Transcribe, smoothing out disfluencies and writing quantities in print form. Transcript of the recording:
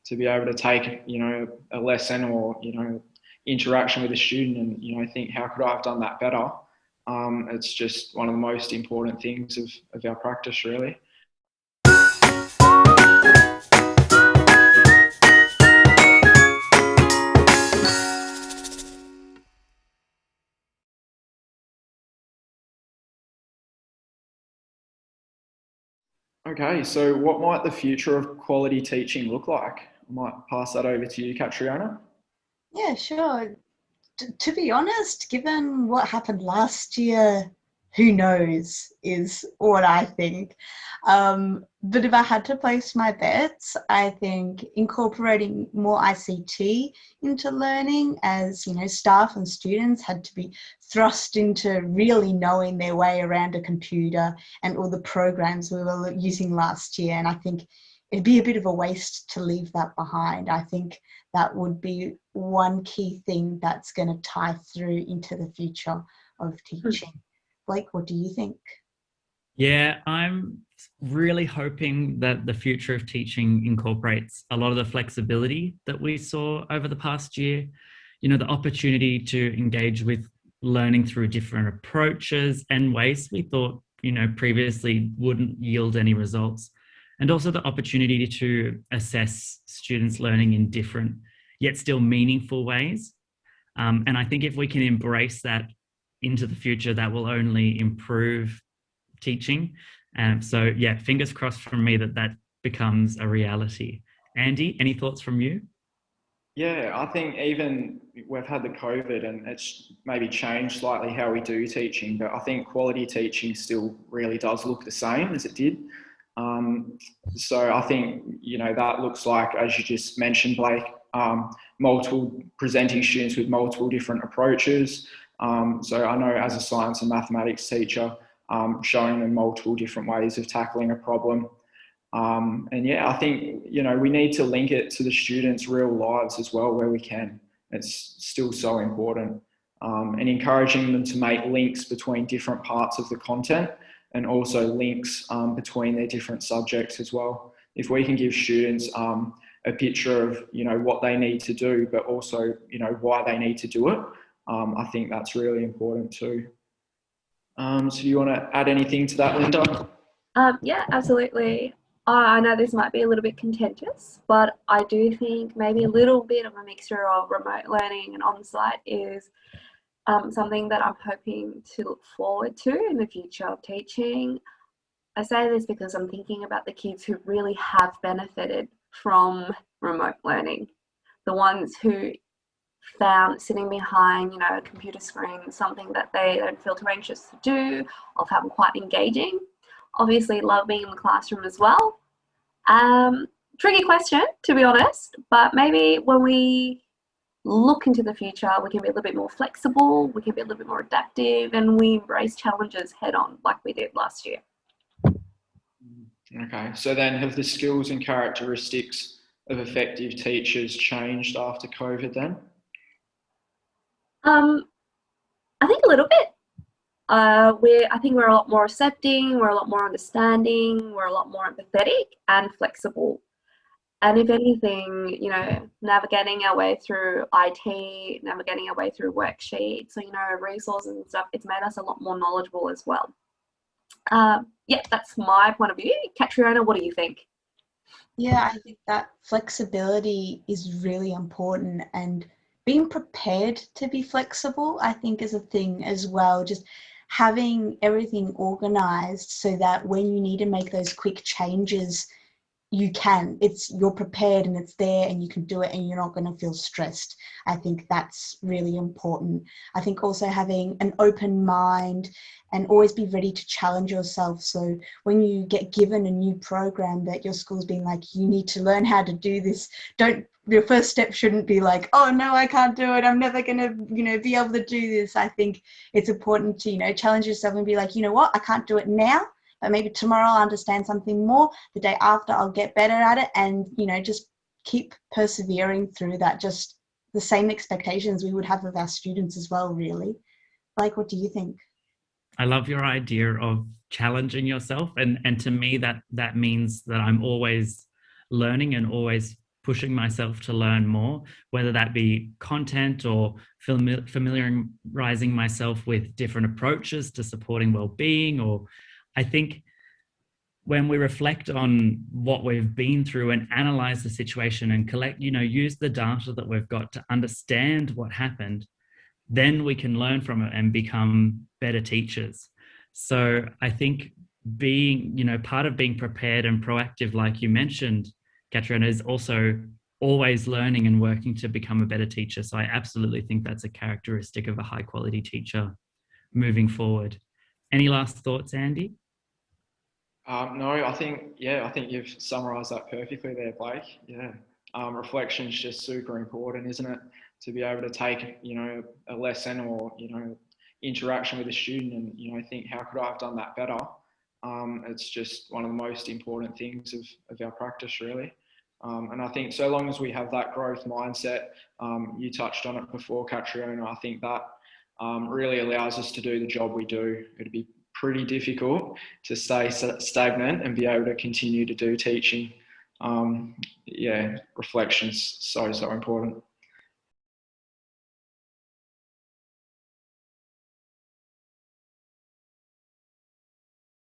to be able to take, a lesson or, interaction with a student and, think, how could I have done that better? It's just one of the most important things of our practice, really. Okay, so what might the future of quality teaching look like? I might pass that over to you, Caitriona. Yeah, sure. To be honest, given what happened last year, who knows is what I think. But if I had to place my bets, I think incorporating more ICT into learning, as staff and students had to be thrust into really knowing their way around a computer and all the programs we were using last year. And I think it'd be a bit of a waste to leave that behind. I think that would be one key thing that's going to tie through into the future of teaching. Blake, what do you think? Yeah, I'm really hoping that the future of teaching incorporates a lot of the flexibility that we saw over the past year. The opportunity to engage with learning through different approaches and ways we thought, previously wouldn't yield any results. And also the opportunity to assess students' learning in different yet still meaningful ways. And I think if we can embrace that into the future, that will only improve teaching. So yeah, fingers crossed from me that becomes a reality. Andy, any thoughts from you? Yeah, I think even we've had the COVID and it's maybe changed slightly how we do teaching, but I think quality teaching still really does look the same as it did. So I think, that looks like, as you just mentioned, Blake, multiple presenting students with multiple different approaches. So I know as a science and mathematics teacher, showing them multiple different ways of tackling a problem. And yeah, I think, we need to link it to the students' real lives as well where we can. It's still so important. And encouraging them to make links between different parts of the content and also links between their different subjects as well. If we can give students a picture of, what they need to do, but also, why they need to do it, I think that's really important too. So do you want to add anything to that, Linda? Yeah, absolutely. I know this might be a little bit contentious, but I do think maybe a little bit of a mixture of remote learning and on-site is something that I'm hoping to look forward to in the future of teaching. I say this because I'm thinking about the kids who really have benefited from remote learning, the ones who found sitting behind, a computer screen something that they don't feel too anxious to do or found quite engaging. Obviously love being in the classroom as well. Tricky question, to be honest, but maybe when we look into the future, we can be a little bit more flexible, we can be a little bit more adaptive, and we embrace challenges head on like we did last year. Okay, so then have the skills and characteristics of effective teachers changed after COVID then? I think a little bit. I think we're a lot more accepting, we're a lot more understanding, we're a lot more empathetic and flexible. And if anything, navigating our way through IT, navigating our way through worksheets, or, resources and stuff, it's made us a lot more knowledgeable as well. Yeah, that's my point of view. Caitriona, what do you think? Yeah, I think that flexibility is really important, and being prepared to be flexible, I think, is a thing as well. Just having everything organized so that when you need to make those quick changes, you're prepared and it's there and you can do it and you're not going to feel stressed. I think that's really important. I think also having an open mind and always be ready to challenge yourself. So when you get given a new program that your school's being like, you need to learn how to do this, your first step shouldn't be like, oh no, I can't do it, I'm never going to, be able to do this. I think it's important to, challenge yourself and be like, you know what, I can't do it now, but maybe tomorrow I'll understand something more. The day after I'll get better at it, and, just keep persevering through that. Just the same expectations we would have of our students as well, really. Like, what do you think? I love your idea of challenging yourself. And to me, that means that I'm always learning and always pushing myself to learn more, whether that be content or familiarizing myself with different approaches to supporting well-being. Or I think when we reflect on what we've been through and analyze the situation and collect, use the data that we've got to understand what happened, then we can learn from it and become better teachers. So I think being, part of being prepared and proactive, like you mentioned, Caitriona, is also always learning and working to become a better teacher. So I absolutely think that's a characteristic of a high quality teacher moving forward. Any last thoughts, Andy? No, I think you've summarised that perfectly there, Blake. Yeah, reflection is just super important, isn't it? To be able to take, a lesson or, interaction with a student and, think, how could I have done that better? It's just one of the most important things of our practice, really. And I think so long as we have that growth mindset, you touched on it before, Caitriona, I think that really allows us to do the job we do. It'd be pretty difficult to stay stagnant and be able to continue to do teaching. Reflection's so important.